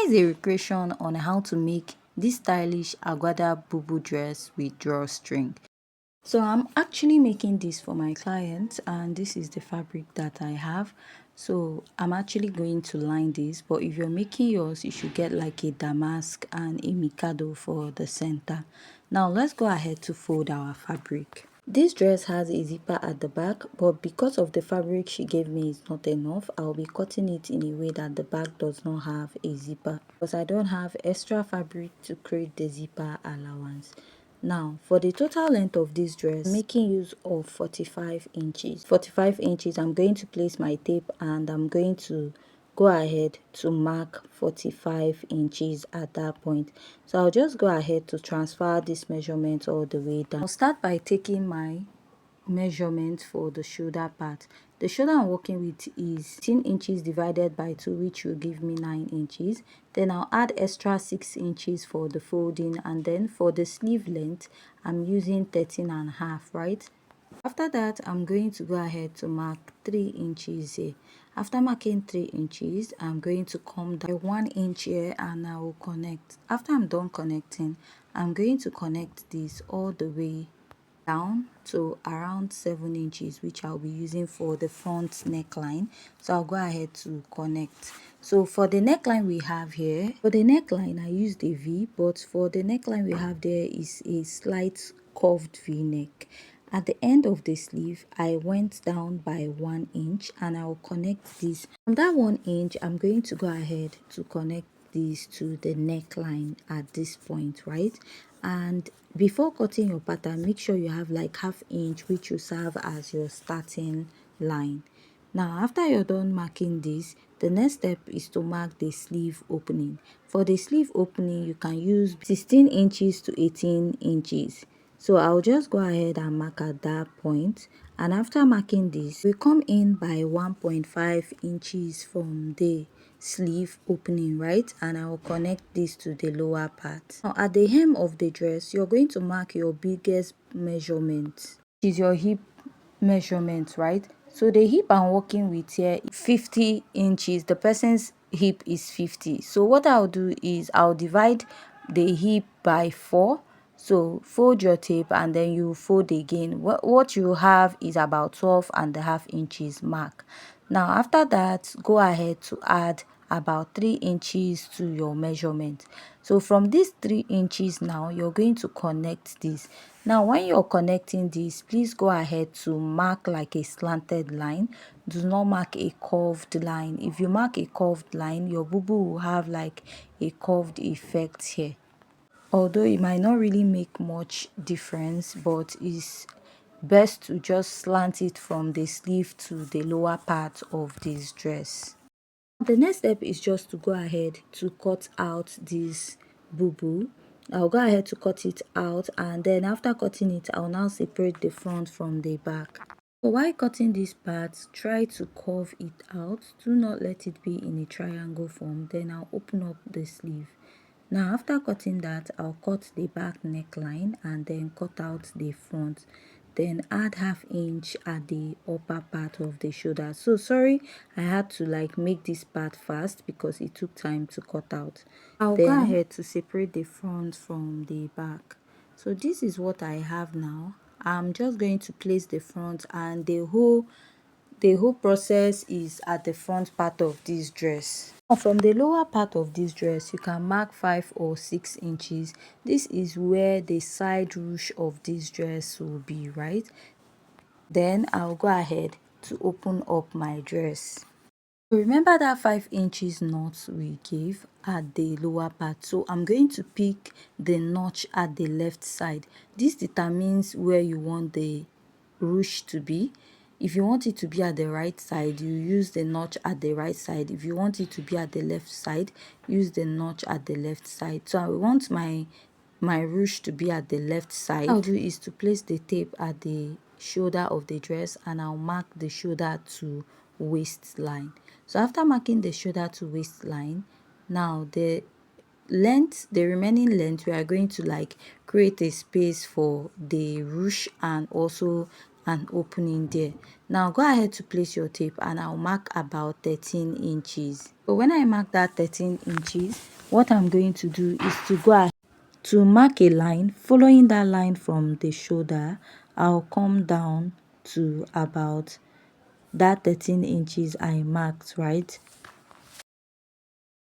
Here is a recreation on how to make this stylish Agbada Bubu dress with drawstring. So I'm actually making this for my client, and this is the fabric that I have. So I'm actually going to line this, but if you're making yours, you should get like a damask and a mikado for the center. Now let's go ahead to fold our fabric. This dress has a zipper at the back, but because of the fabric she gave me is not enough, I'll be cutting it in a way that the back does not have a zipper, because I don't have extra fabric to create the zipper allowance. Now for the total length of this dress, I'm making use of 45 inches. 45 inches, I'm going to place my tape and I'm going to go ahead to mark 45 inches at that point. So I'll just go ahead to transfer this measurement all the way down. I'll start by taking my measurement for the shoulder part. The shoulder I'm working with is 10 inches divided by 2, which will give me 9 inches. Then I'll add extra 6 inches for the folding, and then for the sleeve length I'm using 13.5, right? After that, I'm going to go ahead to mark 3 inches here. After marking 3 inches, I'm going to come down 1 inch here and I will connect. After I'm done connecting, I'm going to connect this all the way down to around 7 inches, which I'll be using for the front neckline. So I'll go ahead to connect. So for the neckline we have here, for the neckline I used a V, but for the neckline we have there is a slight curved V neck. At the end of the sleeve, I went down by 1 inch and I will connect this. From that 1 inch, I'm going to go ahead to connect this to the neckline at this point, right? And before cutting your pattern, make sure you have like ½ inch, which will serve as your starting line. Now after you're done marking this, the next step is to mark the sleeve opening. For the sleeve opening, you can use 16 inches to 18 inches. So I'll just go ahead and mark at that point, and after marking this, we come in by 1.5 inches from the sleeve opening, right? And I will connect this to the lower part. Now at the hem of the dress, you're going to mark your biggest measurement, which is your hip measurement, right? So the hip I'm working with here is 50 inches. The person's hip is 50. So what I'll do is I'll divide the hip by 4. So fold your tape and then you fold again. What you have is about 12.5 inches mark. Now after that, go ahead to add about 3 inches to your measurement. So from these 3 inches now, you're going to connect this. Now when you're connecting this, please go ahead to mark like a slanted line. Do not mark a curved line. If you mark a curved line, your bubu will have like a curved effect here. Although it might not really make much difference, but it's best to just slant it from the sleeve to the lower part of this dress. The next step is just to go ahead to cut out this bubu. I'll go ahead to cut it out, and then after cutting it, I'll now separate the front from the back. So while cutting this part, try to curve it out. Do not let it be in a triangle form. Then I'll open up the sleeve. Now after cutting that, I'll cut the back neckline and then cut out the front. Then add ½ inch at the upper part of the shoulder. So sorry, I had to like make this part fast because it took time to cut out. I'll go ahead to separate the front from the back. So this is what I have now. I'm just going to place the front, and the whole process is at the front part of this dress. Now from the lower part of this dress, you can mark 5 or 6 inches. This is where the side ruche of this dress will be, right? Then I'll go ahead to open up my dress. Remember that 5 inches notch we gave at the lower part. So I'm going to pick the notch at the left side. This determines where you want the ruche to be. If you want it to be at the right side, you use the notch at the right side. If you want it to be at the left side, use the notch at the left side. So I want my ruche to be at the left side. What I'll do is to place the tape at the shoulder of the dress, and I'll mark the shoulder to waistline. So after marking the shoulder to waistline, now the remaining length, we are going to like create a space for the ruche and also an opening there. Now go ahead to place your tape and I'll mark about 13 inches. So when I mark that 13 inches, what I'm going to do is to go ahead to mark a line. Following that line from the shoulder, I'll come down to about that 13 inches I marked, right?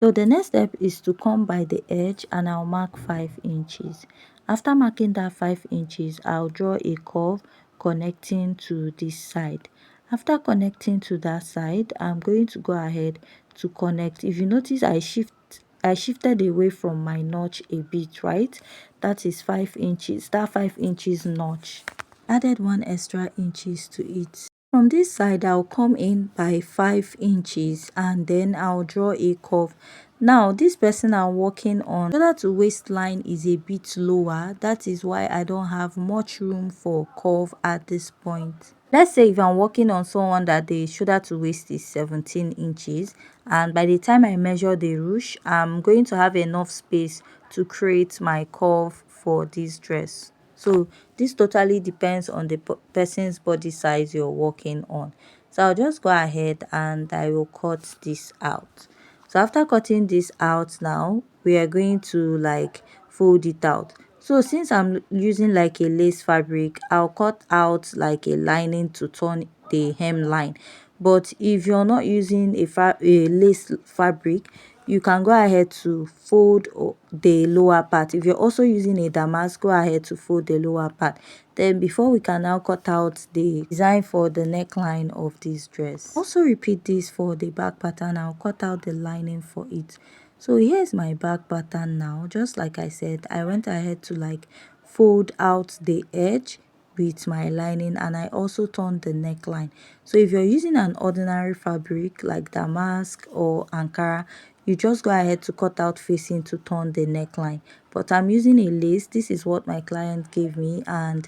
So the next step is to come by the edge and I'll mark 5 inches. After marking that 5 inches, I'll draw a curve connecting to this side. After connecting to that side, I'm going to go ahead to connect. If you notice, I shifted away from my notch a bit, right? That is 5 inches. That 5 inches notch. Added 1 extra inches to it. From this side, I'll come in by 5 inches and then I'll draw a curve. Now, this person I'm working on, shoulder to waistline is a bit lower. That is why I don't have much room for curve at this point. Let's say if I'm working on someone that the shoulder to waist is 17 inches and by the time I measure the ruche, I'm going to have enough space to create my curve for this dress. So this totally depends on the person's body size you're working on. So I'll just go ahead and I will cut this out. So after cutting this out now, we are going to like fold it out. So since I'm using like a lace fabric, I'll cut out like a lining to turn the hemline. But if you're not using a lace fabric, you can go ahead to fold the lower part. If you're also using a damask, go ahead to fold the lower part. Then before we can now cut out the design for the neckline of this dress. Also repeat this for the back pattern. I'll cut out the lining for it. So here's my back pattern now. Just like I said, I went ahead to like fold out the edge with my lining and I also turned the neckline. So if you're using an ordinary fabric like damask or Ankara, you just go ahead to cut out facing to turn the neckline. But I'm using a lace. This is what my client gave me and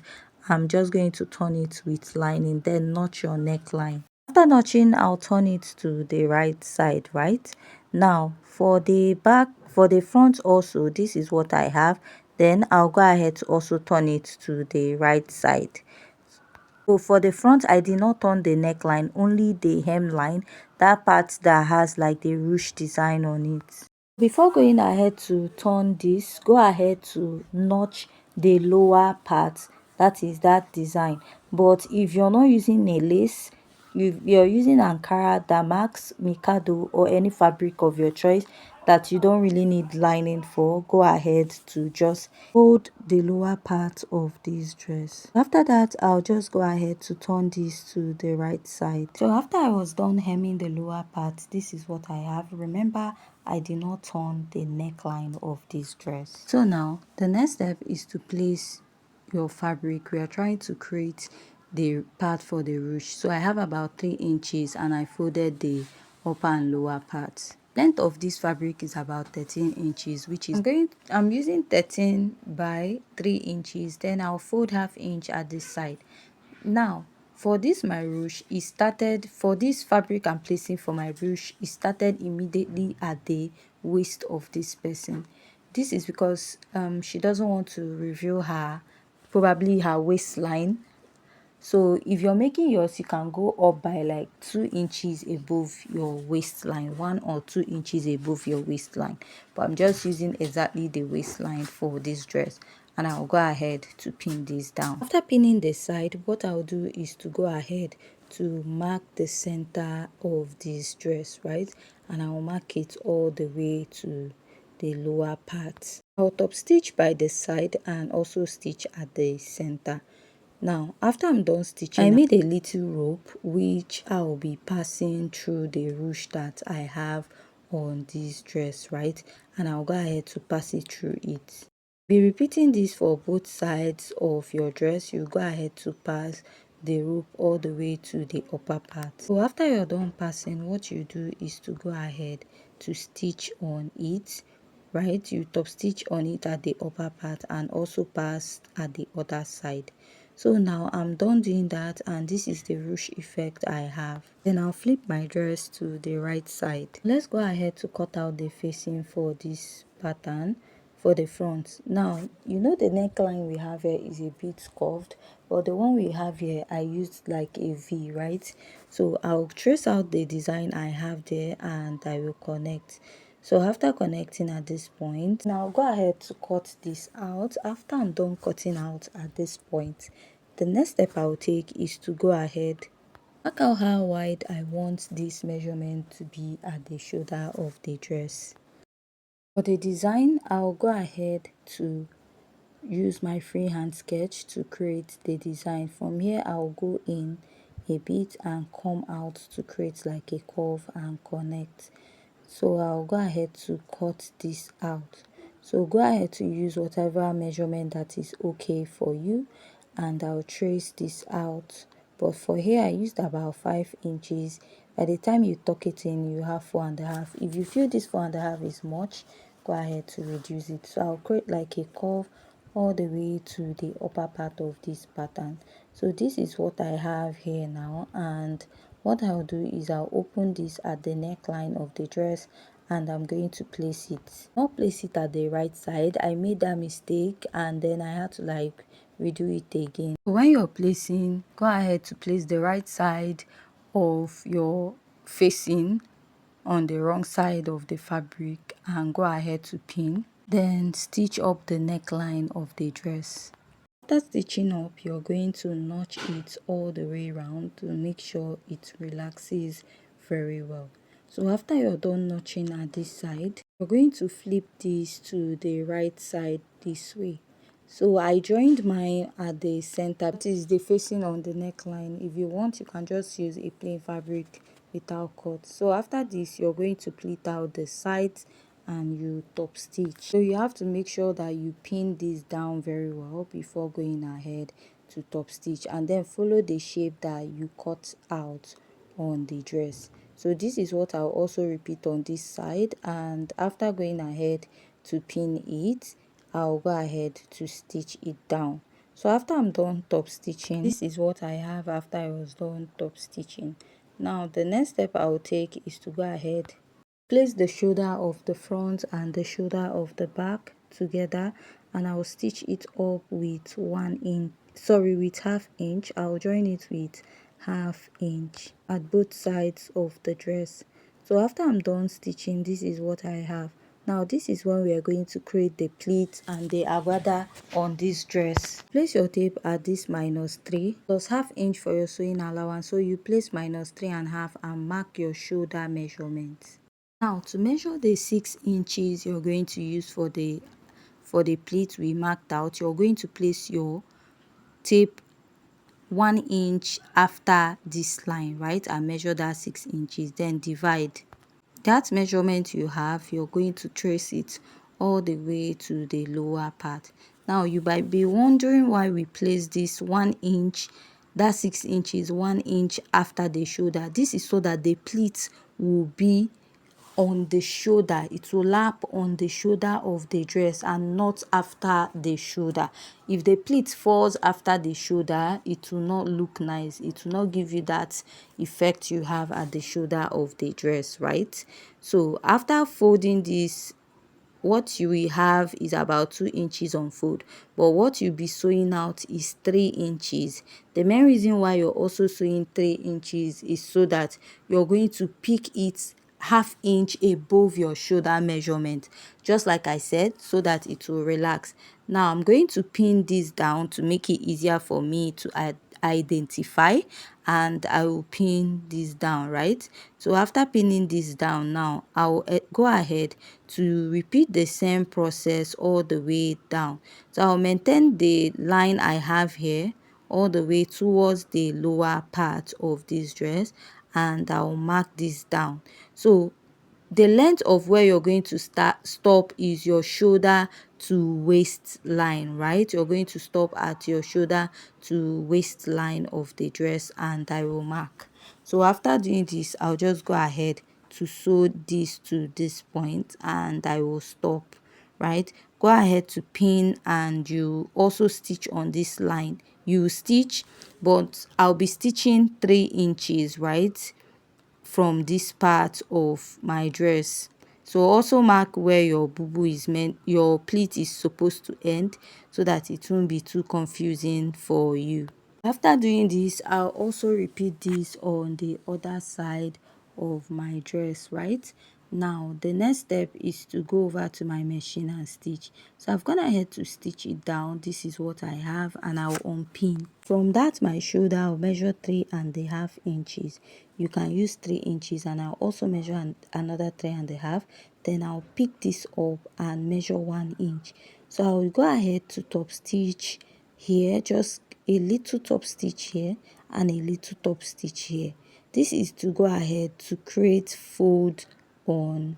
I'm just going to turn it with lining, then notch your neckline. After notching, I'll turn it to the right side, right? Now for the back, for the front also, this is what I have. Then I'll go ahead to also turn it to the right side. So for the front, I did not turn the neckline, only the hemline, that part that has like the ruche design on it. Before going ahead to turn this, go ahead to notch the lower part, that is that design. But if you're not using a lace, you're using Ankara, damask, mikado or any fabric of your choice that you don't really need lining for, go ahead to just fold the lower part of this dress. After that, I'll just go ahead to turn this to the right side. So after I was done hemming the lower part, this is what I have. Remember, I did not turn the neckline of this dress. So now the next step is to place your fabric. We are trying to create the part for the ruche. So I have about 3 inches and I folded the upper and lower parts. Length of this fabric is about 13 inches, which is I'm using 13 by 3 inches. Then I'll fold half inch at this side. Now for this my ruche, it started for this fabric I'm placing for my ruche, it started immediately at the waist of this person. This is because she doesn't want to reveal her probably her waistline. So if you're making yours, you can go up by like 2 inches above your waistline, 1 or 2 inches above your waistline. But I'm just using exactly the waistline for this dress and I'll go ahead to pin this down. After pinning the side, what I'll do is to go ahead to mark the center of this dress, right? And I'll mark it all the way to the lower part. I'll top stitch by the side and also stitch at the center. Now after I'm done stitching, I made a little rope which I will be passing through the ruche that I have on this dress, right? And I'll go ahead to pass it through it. Be repeating this for both sides of your dress. You go ahead to pass the rope all the way to the upper part. So after you're done passing, what you do is to go ahead to stitch on it, right? You top stitch on it at the upper part and also pass at the other side. So now I'm done doing that and this is the ruche effect I have. Then I'll flip my dress to the right side. Let's go ahead to cut out the facing for this pattern. for the front. Now you know the neckline we have here is a bit curved, but the one we have here I used like a V, right? So I'll trace out the design I have there and I will connect. So after connecting at this point, now go ahead to cut this out. After I'm done cutting out at this point, the next step I'll take is to go ahead, mark out how wide I want this measurement to be at the shoulder of the dress. For the design, I'll go ahead to use my freehand sketch to create the design. From here, I'll go in a bit and come out to create like a curve and connect. So I'll go ahead to cut this out. So go ahead to use whatever measurement that is okay for you, and I'll trace this out. But for here I used about 5 inches. By the time you tuck it in, you have 4.5. If you feel this 4.5 is much, go ahead to reduce it. So I'll create like a curve all the way to the upper part of this pattern. So this is what I have here now, and what I'll do is I'll open this at the neckline of the dress and I'm going to place it. Not place it at the right side. I made that mistake and then I had to like redo it again. So when you're placing, go ahead to place the right side of your facing on the wrong side of the fabric and go ahead to pin. Then stitch up the neckline of the dress. After stitching up, you're going to notch it all the way around to make sure it relaxes very well. So after you're done notching at this side, you're going to flip this to the right side this way. So I joined mine at the center, that is the facing on the neckline. If you want, you can just use a plain fabric without cut. So after this, you're going to pleat out the sides and you top stitch. So you have to make sure that you pin this down very well before going ahead to top stitch, and then follow the shape that you cut out on the dress. So this is what I'll also repeat on this side, and after going ahead to pin it, I'll go ahead to stitch it down. So after I'm done top stitching, this is what I have after I was done top stitching. Now the next step I will take is to go ahead, place the shoulder of the front and the shoulder of the back together, and I will stitch it up with 1 inch, with half inch. I'll join it with half inch at both sides of the dress. So after I'm done stitching, this is what I have. Now this is when we are going to create the pleats and the agbada on this dress. Place your tape at this -3 plus half inch for your sewing allowance. So you place -3.5 and mark your shoulder measurement. Now to measure the 6 inches you're going to use for the pleat we marked out, you're going to place your tape 1 inch after this line, right, and measure that 6 inches, then divide that measurement you have. You're going to trace it all the way to the lower part. Now you might be wondering why we place this 1 inch, that 6 inches 1 inch after the shoulder. This is so that the pleat will be on the shoulder, it will lap on the shoulder of the dress and not after the shoulder. If the pleat falls after the shoulder, it will not look nice, it will not give you that effect you have at the shoulder of the dress, right? So after folding this, what you will have is about 2 inches on fold, but what you'll be sewing out is 3 inches. The main reason why you're also sewing 3 inches is so that you're going to pick it half inch above your shoulder measurement, just like I said, so that it will relax. Now I'm going to pin this down to make it easier for me to identify, and I will pin this down, right? So after pinning this down, now I'll go ahead to repeat the same process all the way down. So I'll maintain the line I have here all the way towards the lower part of this dress, and I'll mark this down. So the length of where you're going to stop is your shoulder to waist line, right? You're going to stop at your shoulder to waist line of the dress, and I will mark. So after doing this, I'll just go ahead to sew this to this point and I will stop, right? Go ahead to pin and you also stitch on this line. You stitch, but I'll be stitching 3 inches, right, from this part of my dress. So also mark where your bubu is meant, your pleat is supposed to end, so that it won't be too confusing for you. After doing this, I'll also repeat this on the other side of my dress, right? Now the next step is to go over to my machine and stitch. So I've gone ahead to stitch it down. This is what I have, and I'll unpin. From that my shoulder, I'll measure 3.5 inches. You can use 3 inches, and I'll also measure another 3.5. Then I'll pick this up and measure 1 inch. So I'll go ahead to top stitch here, just a little top stitch here and a little top stitch here. This is to go ahead to create fold on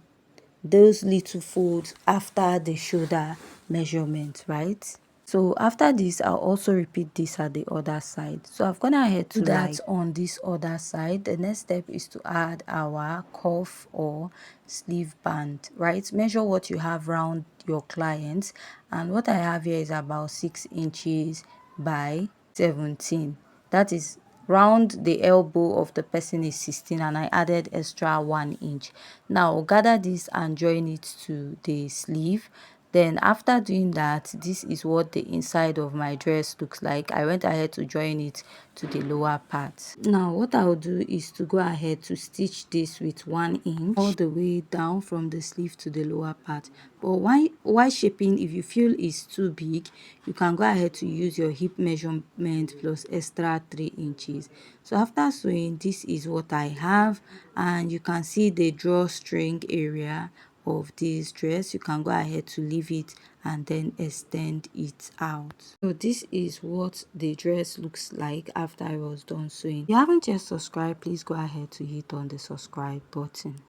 those little folds after the shoulder measurement, right? So after this, I'll also repeat this at the other side. So I've gone ahead to do that on this other side. The next step is to add our cuff or sleeve band, right? Measure what you have around your client, and what I have here is about 6 inches by 17. That is round the elbow of the person is 16, and I added extra 1 inch. Now gather this and join it to the sleeve. Then after doing that, this is what the inside of my dress looks like. I went ahead to join it to the lower part. Now what I'll do is to go ahead to stitch this with 1 inch all the way down from the sleeve to the lower part. But why shaping, if you feel it's too big, you can go ahead to use your hip measurement plus extra 3 inches. So after sewing, this is what I have, and you can see the drawstring area of this dress. You can go ahead to leave it and then extend it out. So this is what the dress looks like after I was done sewing. If you haven't yet subscribed, please go ahead to hit on the subscribe button.